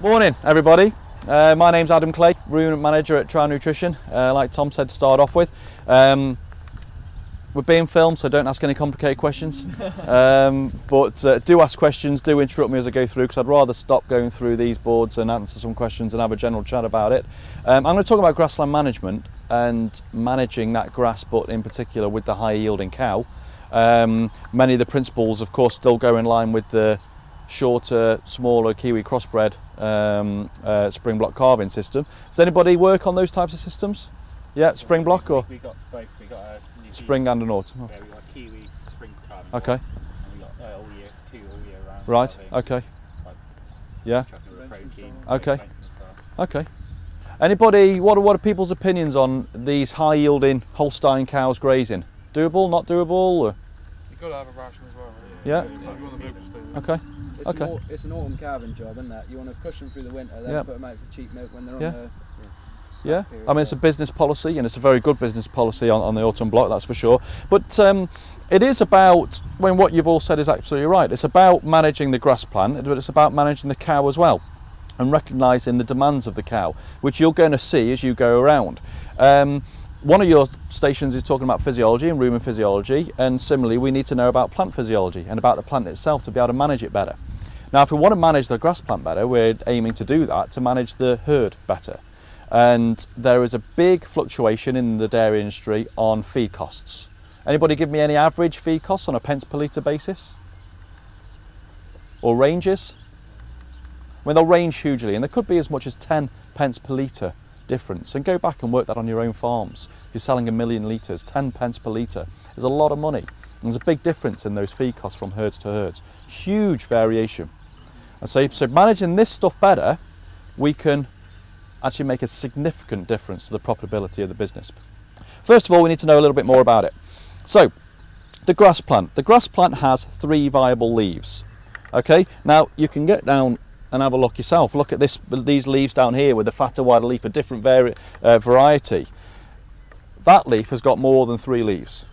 Morning everybody, my name's Adam Clay, ruminant manager at Trouw Nutrition. Like Tom said to start off with, we're being filmed, so don't ask any complicated questions, but do ask questions, do interrupt me as I go through, because I'd rather stop going through these boards and answer some questions and have a general chat about it. I'm going to talk about grassland management and managing that grass, but in particular with the high yielding cow. Many of the principles of course still go in line with the shorter, smaller Kiwi crossbred spring block calving system. Does anybody work on those types of systems? Yeah, spring block or? We got both. We got a spring and an autumn. Yeah, we got Kiwi spring calving. Okay. And we got all year, two all year round. Right. Okay. Like, yeah. Protein, okay. Okay. Anybody? What are people's opinions on these high yielding Holstein cows grazing? Doable? Not doable? Or? You've got to have a ration as well. Yeah. Okay. It's an autumn calving job, isn't that? You want to push them through the winter, then put them out for cheap milk when they're on the I mean, it's a business policy, and it's a very good business policy on the autumn block, that's for sure. But it is about, when what you've all said is absolutely right, it's about managing the grass plant, but it's about managing the cow as well, and recognising the demands of the cow, which you're going to see as you go around. One of your stations is talking about physiology and rumen physiology, and similarly we need to know about plant physiology and about the plant itself to be able to manage it better. Now if we want to manage the grass plant better, we're aiming to do that to manage the herd better. And there is a big fluctuation in the dairy industry on feed costs. Anybody give me any average feed costs on a pence per litre basis? Or ranges? I mean, they'll range hugely, and there could be as much as 10 pence per litre difference. And go back and work that on your own farms. If you're selling 1 million litres, 10 pence per litre is a lot of money. And there's a big difference in those feed costs from herds to herds. Huge variation. And so managing this stuff better, we can actually make a significant difference to the profitability of the business. First of all, we need to know a little bit more about it. So, the grass plant. The grass plant has 3 viable leaves. Okay, now you can get down and have a look yourself. Look at these leaves down here with the fatter, wider leaf, a different variety. That leaf has got more than 3 leaves.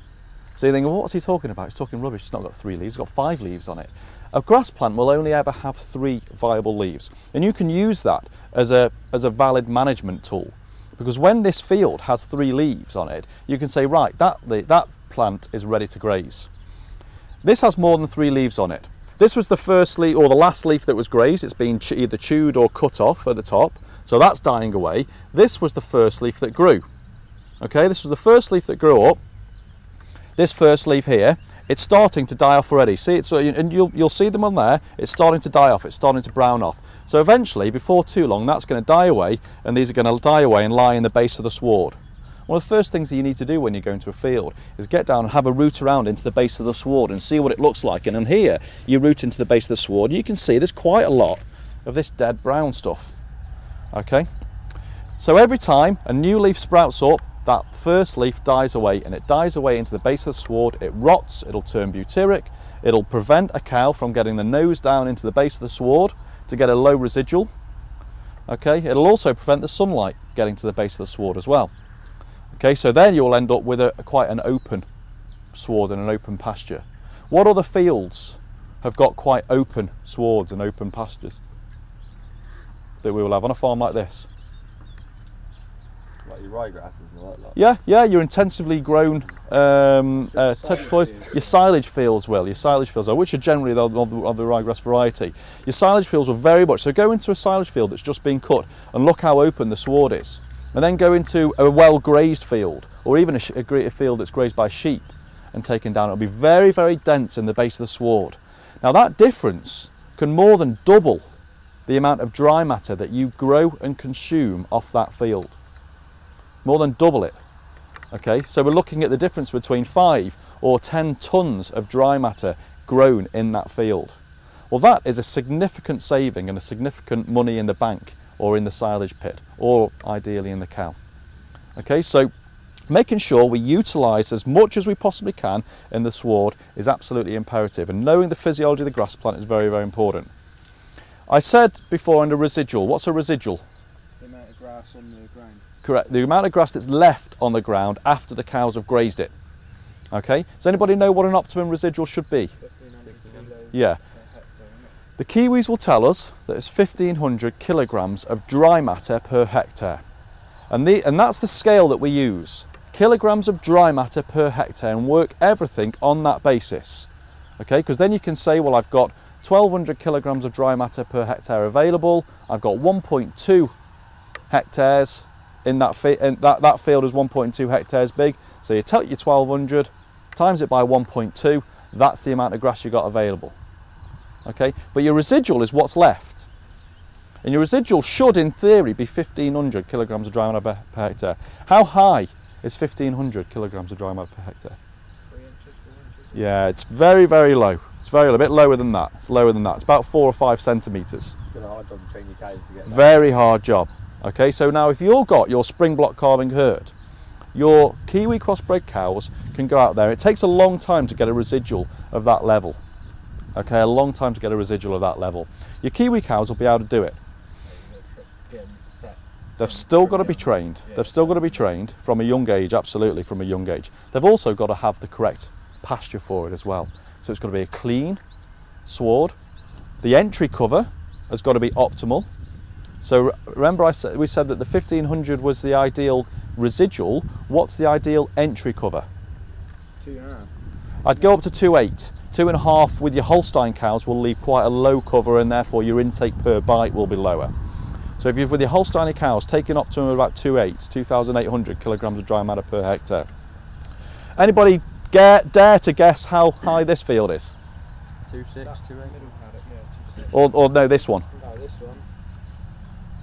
So you think, well, what's he talking about? He's talking rubbish. It's not got 3 leaves, it's got 5 leaves on it. A grass plant will only ever have 3 viable leaves, and you can use that as a valid management tool, because when this field has 3 leaves on it, you can say, right, that plant is ready to graze. This has more than 3 leaves on it. This was the first leaf or the last leaf that was grazed. It's been either chewed or cut off at the top, so that's dying away. This was the first leaf that grew. Okay, this was the first leaf that grew up. This first leaf here, it's starting to die off already. See, and you'll see them on there. It's starting to die off. It's starting to brown off. So eventually, before too long, that's going to die away, and these are going to die away and lie in the base of the sward. One of the first things that you need to do when you go into a field is get down and have a root around into the base of the sward and see what it looks like. And here, you root into the base of the sward, and you can see there's quite a lot of this dead brown stuff. Okay, so every time a new leaf sprouts up, that first leaf dies away, and it dies away into the base of the sward. It rots, it'll turn butyric, it'll prevent a cow from getting the nose down into the base of the sward to get a low residual. Okay, it'll also prevent the sunlight getting to the base of the sward as well. Okay, so then you'll end up with quite an open sward and an open pasture. What other fields have got quite open swards and open pastures that we will have on a farm like this? Like your ryegrasses and all that lot. Yeah, your intensively grown your silage fields which are generally of the ryegrass variety. Your silage fields will very much, so go into a silage field that's just been cut and look how open the sward is. And then go into a well grazed field, or even a field that's grazed by sheep and taken down. It'll be very, very dense in the base of the sward. Now that difference can more than double the amount of dry matter that you grow and consume off that field. More than double it. Okay, so we're looking at the difference between 5 or 10 tons of dry matter grown in that field. Well, that is a significant saving and a significant money in the bank, or in the silage pit, or ideally in the cow. Okay, so making sure we utilise as much as we possibly can in the sward is absolutely imperative, and knowing the physiology of the grass plant is very, very important. I said before under residual, what's a residual? The amount of grass on the ground. Correct, the amount of grass that's left on the ground after the cows have grazed it. Okay, does anybody know what an optimum residual should be? 1500 kilos. Yeah. The Kiwis will tell us that it's 1,500 kilograms of dry matter per hectare. And that's the scale that we use. Kilograms of dry matter per hectare, and work everything on that basis. Okay, because then you can say, well, I've got 1,200 kilograms of dry matter per hectare available. I've got 1.2 hectares in that field, and that field is 1.2 hectares big. So you take your 1,200, times it by 1.2, that's the amount of grass you got available. Okay, but your residual is what's left. And your residual should, in theory, be 1,500 kilograms of dry matter per hectare. How high is 1,500 kilograms of dry matter per hectare? 3 inches, 4 inches. Yeah, it's very, very low. It's a bit lower than that. It's lower than that. It's about 4 or 5 centimetres. It's a hard job to train your cows to get that. Very hard job. Okay, so now if you've got your spring block calving herd, your Kiwi crossbred cows can go out there. It takes a long time to get a residual of that level. Okay, a long time to get a residual of that level. Your Kiwi cows will be able to do it. They've still got to be trained. They've still got to be trained from a young age, absolutely from a young age. They've also got to have the correct pasture for it as well. So it's got to be a clean sward. The entry cover has got to be optimal. So remember we said that the 1,500 was the ideal residual. What's the ideal entry cover? 2.5. I'd go up to 2.8. 2.5 with your Holstein cows will leave quite a low cover, and therefore your intake per bite will be lower. So if you've with your Holstein cows taking up to about 2.8, 2,800 kilograms of dry matter per hectare. Anybody dare to guess how high this field is? 2.6, 2.8. Or no, this one. Oh, this one.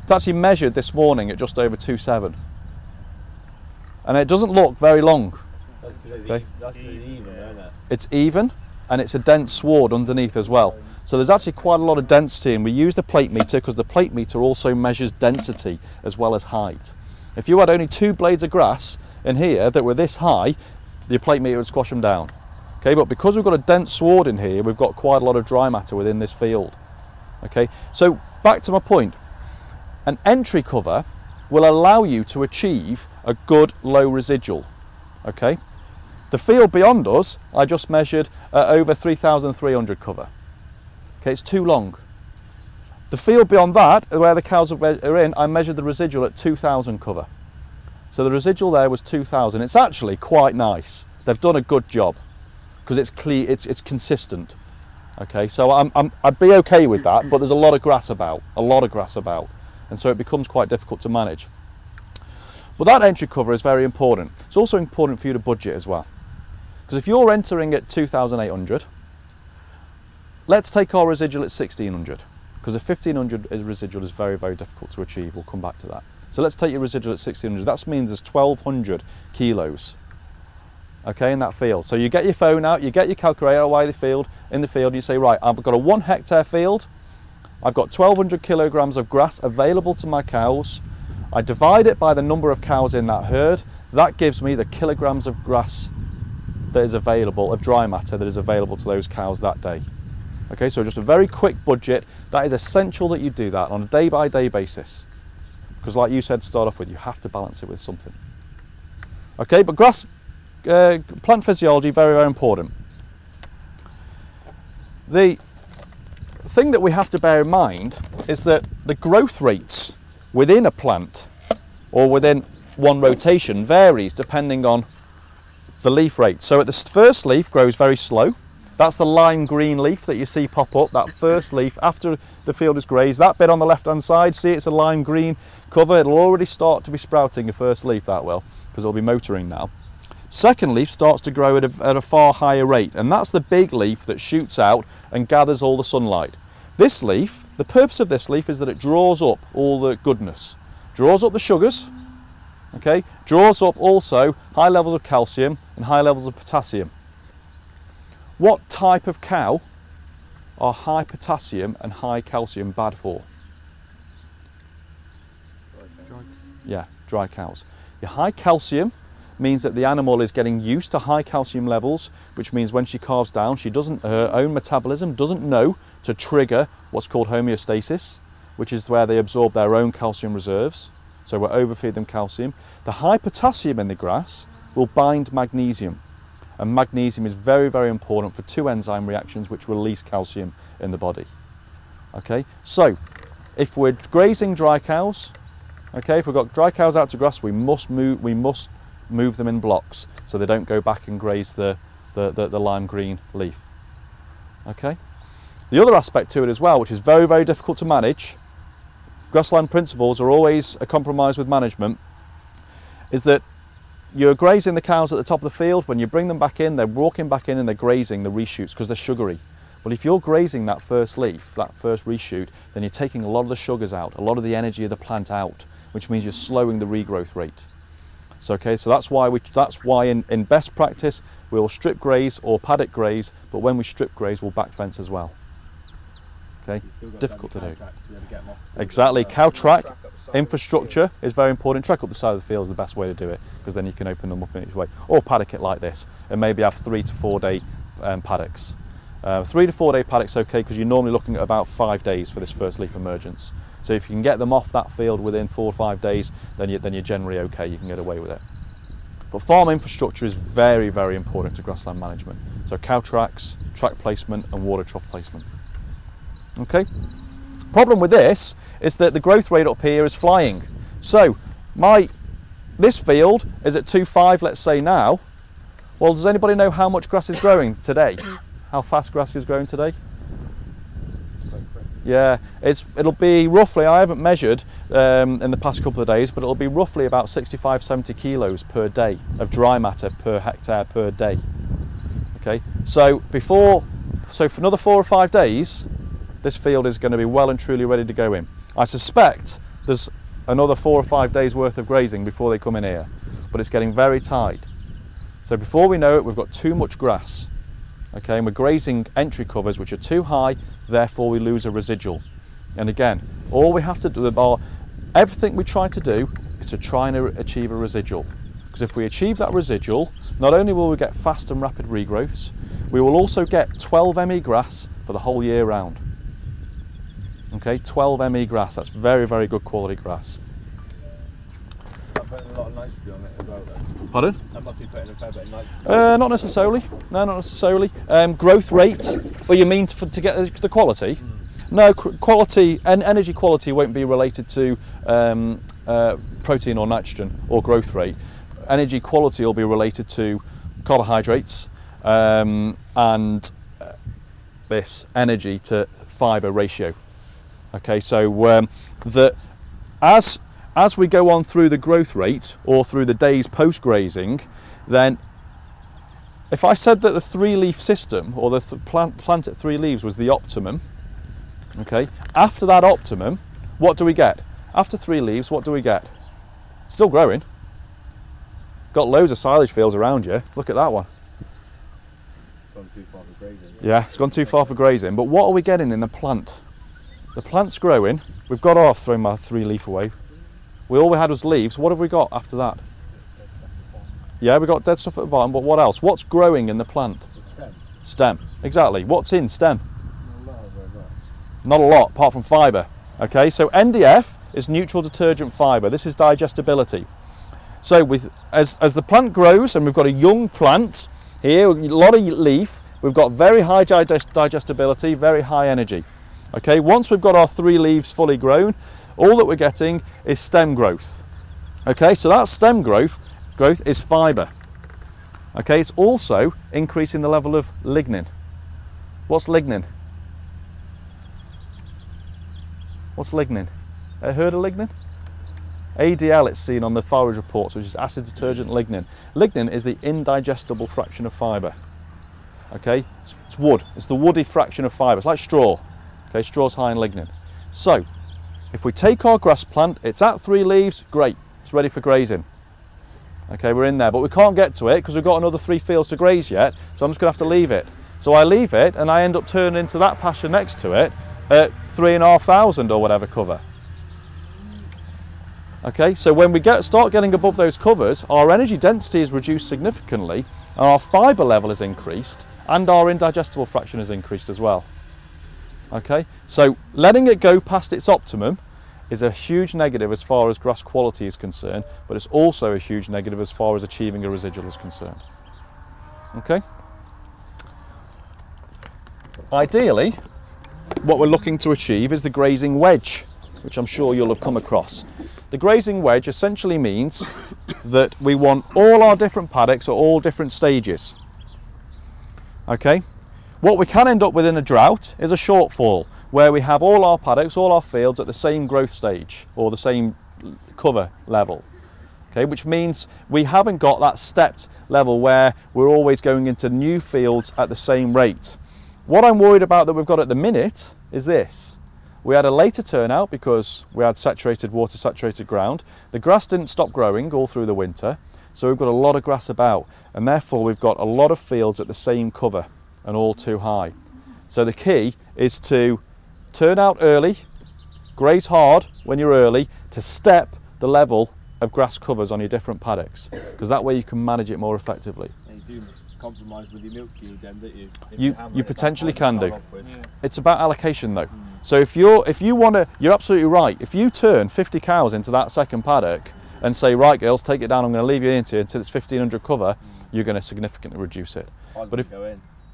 It's actually measured this morning at just over 2.7. And it doesn't look very long. That's because Okay. it's even, isn't it? It's even, and it's a dense sward underneath as well. So there's actually quite a lot of density, and we use the plate meter because the plate meter also measures density as well as height. If you had only 2 blades of grass in here that were this high, the plate meter would squash them down. Okay, but because we've got a dense sward in here, we've got quite a lot of dry matter within this field. Okay, so back to my point. An entry cover will allow you to achieve a good low residual. Okay, the field beyond us, I just measured over 3,300 cover. Okay, it's too long. The field beyond that, where the cows are in, I measured the residual at 2,000 cover. So the residual there was 2,000. It's actually quite nice. They've done a good job because it's clear, it's consistent. Okay, so I'd be okay with that, but there's a lot of grass about, and so it becomes quite difficult to manage. But that entry cover is very important. It's also important for you to budget as well, because if you're entering at 2,800, let's take our residual at 1,600, because a 1,500 residual is very, very difficult to achieve. We'll come back to that. So let's take your residual at 1,600. That means there's 1,200 kilos, okay, in that field. So you get your phone out, you get your calculator away in the field, you say, right, I've got a 1 hectare field, I've got 1,200 kilograms of grass available to my cows. I divide it by the number of cows in that herd. That gives me the kilograms of grass that is available, of dry matter that is available to those cows that day. Okay, so just a very quick budget. That is essential that you do that on a day-by-day basis, because like you said to start off with, you have to balance it with something. Okay, but grass, plant physiology, very, very important. The thing that we have to bear in mind is that the growth rates within a plant or within one rotation varies depending on the leaf rate. So at the first leaf grows very slow. That's the lime green leaf that you see pop up, that first leaf after the field is grazed. That bit on the left hand side, see it's a lime green cover. It'll already start to be sprouting your first leaf that will, because it'll be motoring now. Second leaf starts to grow at a far higher rate, and that's the big leaf that shoots out and gathers all the sunlight. This leaf, the purpose of this leaf is that it draws up all the goodness, draws up the sugars, okay, draws up also high levels of calcium and high levels of potassium. What type of cow are high potassium and high calcium bad for? Yeah, dry cows. Your high calcium means that the animal is getting used to high calcium levels, which means when she calves down, her own metabolism doesn't know to trigger what's called homeostasis, which is where they absorb their own calcium reserves. So we'll overfeed them calcium. The high potassium in the grass will bind magnesium, and magnesium is very, very important for 2 enzyme reactions which release calcium in the body. Okay, so if we're grazing dry cows, okay, if we've got dry cows out to grass, we must move them in blocks so they don't go back and graze the lime green leaf. Okay. The other aspect to it as well, which is very, very difficult to manage, grassland principles are always a compromise with management, is that you're grazing the cows at the top of the field. When you bring them back in, they're walking back in and they're grazing the reshoots because they're sugary. Well, if you're grazing that first leaf, that first reshoot, then you're taking a lot of the sugars out, a lot of the energy of the plant out, which means you're slowing the regrowth rate. So, okay, so that's why in best practice we'll strip graze or paddock graze, but when we strip graze we'll back fence as well. Okay, difficult to do. Exactly, cow track infrastructure is very important. Track up the side of the field is the best way to do it, because then you can open them up in each way. Or paddock it like this, and maybe have 3 to 4 day paddocks. 3 to 4 day paddocks okay, because you're normally looking at about 5 days for this first leaf emergence. So if you can get them off that field within 4 or 5 days, then you're generally okay, you can get away with it. But farm infrastructure is very, very important to grassland management. So cow tracks, track placement and water trough placement. Okay. Problem with this is that the growth rate up here is flying. So this field is at 2.5, let's say now. Well, does anybody know how much grass is growing today? How fast grass is growing today? Yeah, it'll be roughly, I haven't measured in the past couple of days, but it'll be roughly about 65-70 kilos per day of dry matter per hectare per day. Okay, so for another 4 or 5 days, this field is going to be well and truly ready to go in. I suspect there's another 4 or 5 days worth of grazing before they come in here, but it's getting very tight. So before we know it, we've got too much grass. Okay, and we're grazing entry covers which are too high, therefore we lose a residual. And again, all we have to do, everything we try to do is to try and achieve a residual. Because if we achieve that residual, not only will we get fast and rapid regrowths, we will also get 12 ME grass for the whole year round. Okay, 12 ME grass, that's very, very good quality grass. Putting a lot of nitrogen on it as well, though. Pardon? That must be putting a fair bit of nitrogen. Not necessarily. No, not necessarily. Growth rate. Well, you mean to get the quality? No, quality and energy quality won't be related to protein or nitrogen or growth rate. Energy quality will be related to carbohydrates and this energy to fibre ratio. Okay, so as we go on through the growth rate or through the days post-grazing, then if I said that the 3-leaf system or the plant at 3 leaves was the optimum, okay, after that optimum, what do we get? After 3 leaves, what do we get? Still growing. Got loads of silage fields around you. Look at that one. It's gone too far for grazing. Yeah, it's gone too far for grazing. But what are we getting in the plant? The plant's growing. We've got off throwing my 3-leaf away. All we had was leaves. What have we got after that? Yeah, we got dead stuff at the bottom, but what else? What's growing in the plant? Stem. Stem, exactly. What's in stem? Not a lot, apart from fibre. Okay, so NDF is neutral detergent fibre. This is digestibility. So as the plant grows, and we've got a young plant here, a lot of leaf, we've got very high digestibility, very high energy. Okay, once we've got our 3 leaves fully grown, all that we're getting is stem growth. Okay, so that stem growth is fibre. Okay, it's also increasing the level of lignin. What's lignin? What's lignin? Heard of lignin? ADL, it's seen on the forage reports, which is acid detergent lignin. Lignin is the indigestible fraction of fibre. Okay, it's wood. It's the woody fraction of fibre. It's like straw. Okay, straw's high in lignin. So, if we take our grass plant, it's at 3 leaves, great, it's ready for grazing. Okay, we're in there, but we can't get to it because we've got another 3 fields to graze yet, so I'm just going to have to leave it. So I leave it and I end up turning into that pasture next to it at 3,500 or whatever cover. Okay, so when we start getting above those covers, our energy density is reduced significantly and our fibre level is increased and our indigestible fraction is increased as well. Okay, so letting it go past its optimum is a huge negative as far as grass quality is concerned, but it's also a huge negative as far as achieving a residual is concerned. Okay? Ideally, what we're looking to achieve is the grazing wedge, which I'm sure you'll have come across. The grazing wedge essentially means that we want all our different paddocks at all different stages. Okay? What we can end up with in a drought is a shortfall, where we have all our paddocks, all our fields at the same growth stage or the same cover level. Okay, which means we haven't got that stepped level where we're always going into new fields at the same rate. What I'm worried about that we've got at the minute is this. We had a later turnout because we had saturated water, saturated ground. The grass didn't stop growing all through the winter, so we've got a lot of grass about, and therefore we've got a lot of fields at the same cover and all too high. So the key is to turn out early, graze hard when you're early, to step the level of grass covers on your different paddocks, because that way you can manage it more effectively. And you do compromise with your milk yield then, don't you? You potentially can do. It's about allocation though. So if you want to, you're absolutely right. If you turn 50 cows into that second paddock and say, right girls, take it down, I'm going to leave you into it until it's 1500 cover, you're going to significantly reduce it. But if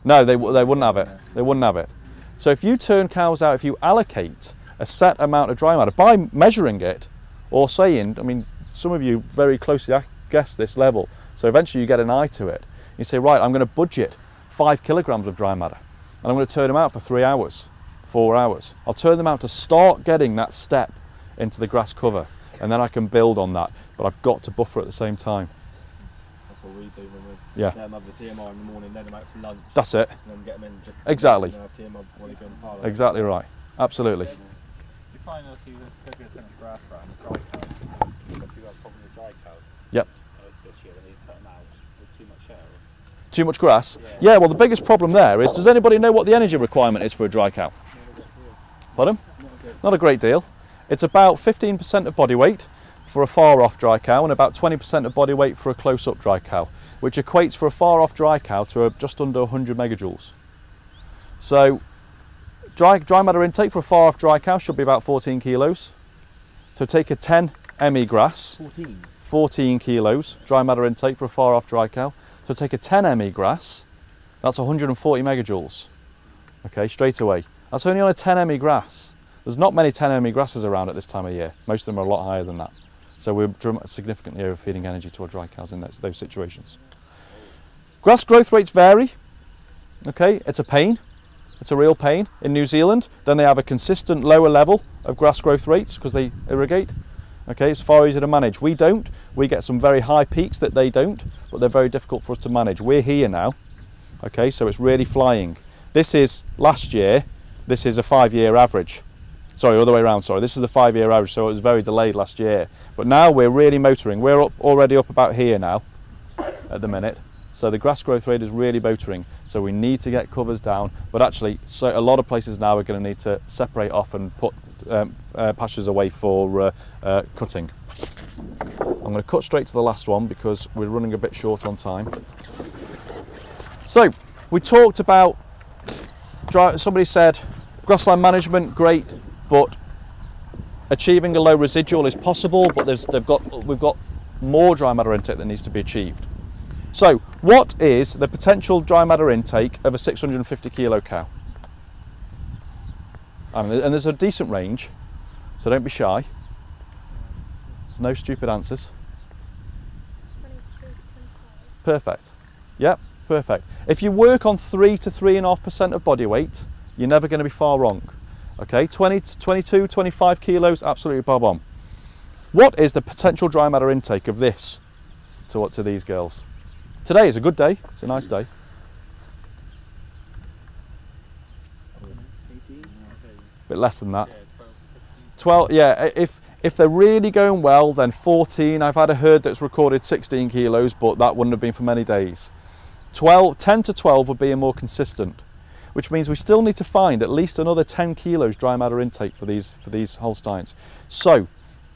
no, they wouldn't have it. They wouldn't have it. So if you turn cows out, if you allocate a set amount of dry matter by measuring it or saying, I mean, some of you very closely guess this level, so eventually you get an eye to it. You say, right, I'm going to budget 5 kilograms of dry matter and I'm going to turn them out for 3 hours, 4 hours. I'll turn them out to start getting that step into the grass cover, and then I can build on that, but I've got to buffer at the same time. That's what we do when we Yeah. let them have the TMR in the morning, let them out for lunch. That's it. And then get them in just Exactly. and have TMR before they go in the parlour. Exactly right. Absolutely. You find that you there's going to be so much grass around the dry cows. You've got a problem with dry cows. Yep. This year when he's cutting out with too much hair. Too much grass? Yeah, well the biggest problem there is, does anybody know what the energy requirement is for a dry cow? Pardon? Not a great deal. It's about 15% of body weight for a far off dry cow and about 20% of body weight for a close up dry cow, which equates for a far off dry cow to just under 100 megajoules. So dry matter intake for a far off dry cow should be about 14 kilos. So take a 10 ME grass, 14 kilos dry matter intake for a far off dry cow. So take a 10 ME grass, that's 140 megajoules. Okay, straight away. That's only on a 10 ME grass. There's not many 10 ME grasses around at this time of year. Most of them are a lot higher than that. So we're significantly overfeeding energy to our dry cows in those situations. Grass growth rates vary. Okay, it's a pain. It's a real pain. In New Zealand, then they have a consistent lower level of grass growth rates because they irrigate. Okay, it's far easier to manage. We don't. We get some very high peaks that they don't, but they're very difficult for us to manage. We're here now. Okay, so it's really flying. This is last year. This is a 5-year average. Sorry, other way around, sorry. This is the 5-year average, so it was very delayed last year. But now we're really motoring. We're already up about here now at the minute. So the grass growth rate is really motoring. So we need to get covers down. But actually, so a lot of places now are going to need to separate off and put pastures away for cutting. I'm going to cut straight to the last one because we're running a bit short on time. So we talked about, somebody said, grassland management, great, but achieving a low residual is possible, but we've got more dry matter intake that needs to be achieved. So what is the potential dry matter intake of a 650 kilo cow? And there's a decent range, so don't be shy. There's no stupid answers. 23 to 25. Perfect. Yep, perfect. If you work on 3 to 3.5% of body weight, you're never going to be far wrong. Okay, 20 to 22, 25 kilos, absolutely bob on. What is the potential dry matter intake of this to these girls? Today is a good day, it's a nice day. 18? Bit less than that. 12, yeah, if they're really going well, then 14. I've had a herd that's recorded 16 kilos, but that wouldn't have been for many days. 10 to 12 would be a more consistent, which means we still need to find at least another 10 kilos dry matter intake for these Holsteins. So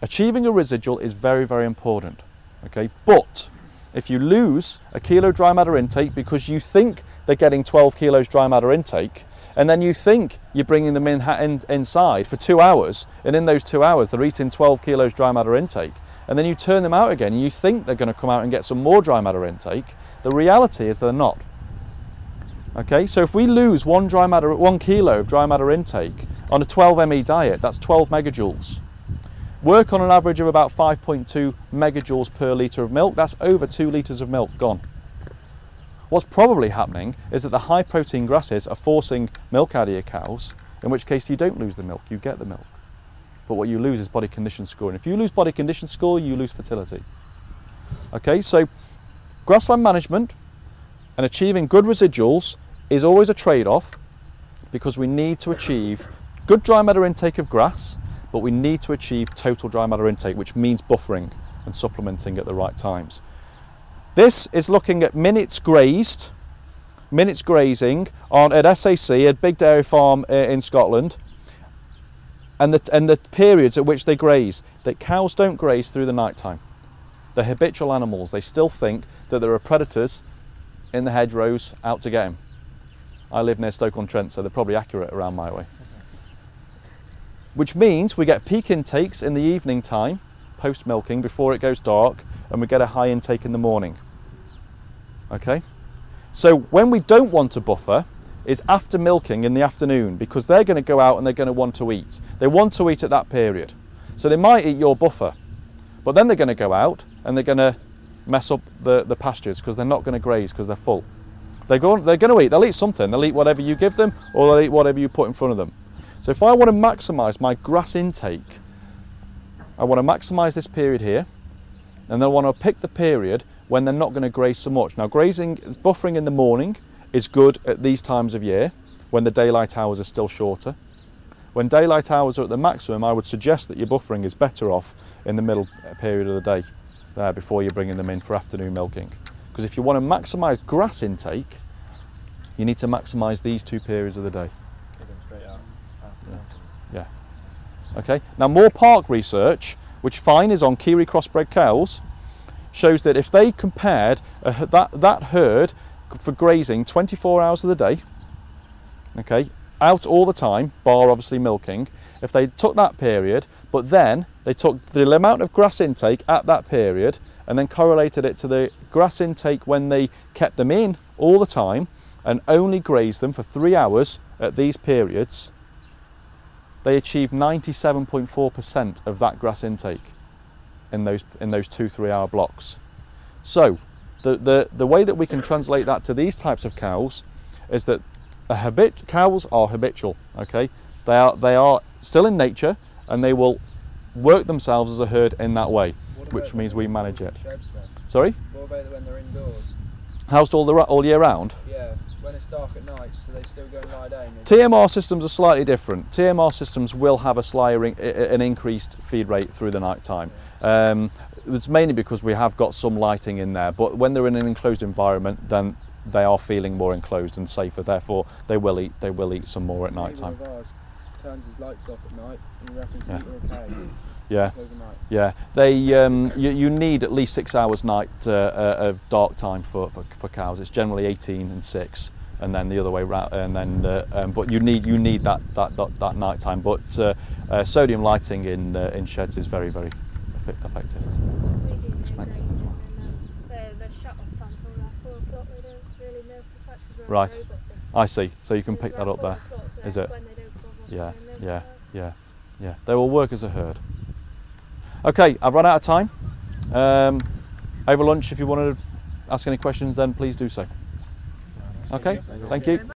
achieving a residual is very, very important. Okay, but if you lose a kilo dry matter intake because you think they're getting 12 kilos dry matter intake, and then you think you're bringing them inside for 2 hours, and in those 2 hours they're eating 12 kilos dry matter intake, and then you turn them out again and you think they're going to come out and get some more dry matter intake, the reality is they're not. Okay, so if we lose 1 kilo of dry matter intake on a 12 ME diet, that's 12 megajoules. Work on an average of about 5.2 megajoules per litre of milk, that's over 2 litres of milk gone. What's probably happening is that the high protein grasses are forcing milk out of your cows, in which case you don't lose the milk, you get the milk. But what you lose is body condition score. And if you lose body condition score, you lose fertility. Okay, so grassland management and achieving good residuals is always a trade-off, because we need to achieve good dry matter intake of grass, but we need to achieve total dry matter intake, which means buffering and supplementing at the right times. This is looking at minutes grazing at SAC, a big dairy farm in Scotland, and the periods at which they graze. That cows don't graze through the night time. They're habitual animals. They still think that there are predators in the hedgerows out to get them. I live near Stoke-on-Trent, so they're probably accurate around my way. Which means we get peak intakes in the evening time, post-milking, before it goes dark, and we get a high intake in the morning. Okay? So when we don't want to buffer is after milking in the afternoon, because they're going to go out and they're going to want to eat. They want to eat at that period. So they might eat your buffer, but then they're going to go out and they're going to mess up the pastures, because they're not going to graze because they're full. They're going to eat. They'll eat something. They'll eat whatever you give them, or they'll eat whatever you put in front of them. So if I want to maximise my grass intake, I want to maximise this period here, and then I want to pick the period when they're not going to graze so much. Now, buffering in the morning is good at these times of year, when the daylight hours are still shorter. When daylight hours are at the maximum, I would suggest that your buffering is better off in the middle period of the day, before you're bringing them in for afternoon milking. Because if you want to maximise grass intake, you need to maximise these 2 periods of the day. Yeah. Okay. Now, more park research, which fine is on Kiwi crossbred cows, shows that if they compared that herd for grazing 24 hours of the day, okay, out all the time, bar obviously milking, if they took that period, but then they took the amount of grass intake at that period and then correlated it to the grass intake when they kept them in all the time and only grazed them for 3 hours at these periods, they achieved 97.4% of that grass intake in those 2-3 hour blocks. So the way that we can translate that to these types of cows is that cows are habitual. Okay, they are still in nature, and they will work themselves as a herd in that way, which means we manage it. Sheds, then? Sorry? What about when they're indoors? Housed all year round? Yeah, when it's dark at night, so they still go and lie down? TMR systems are slightly different. TMR systems will have an increased feed rate through the night time. It's mainly because we have got some lighting in there, but when they're in an enclosed environment, then they are feeling more enclosed and safer. Therefore, they will eat some more at night time. Turns his lights off at night, and he reckons he's okay. Yeah, Overnight. yeah. They you need at least 6 hours night of dark time for cows. It's generally 18 and 6, and then the other way round. And then, but you need that night time. But sodium lighting in sheds is very effective. Expensive as well. The shut-off time from about 4 o'clock. They don't really milk as much because we're on Right. the robot system. I see. So you can pick that up there. Is it? When they don't bother Yeah, and then yeah, milk. yeah. They will work as a herd. Okay, I've run out of time. Over lunch, if you want to ask any questions, then please do so. Okay, thank you.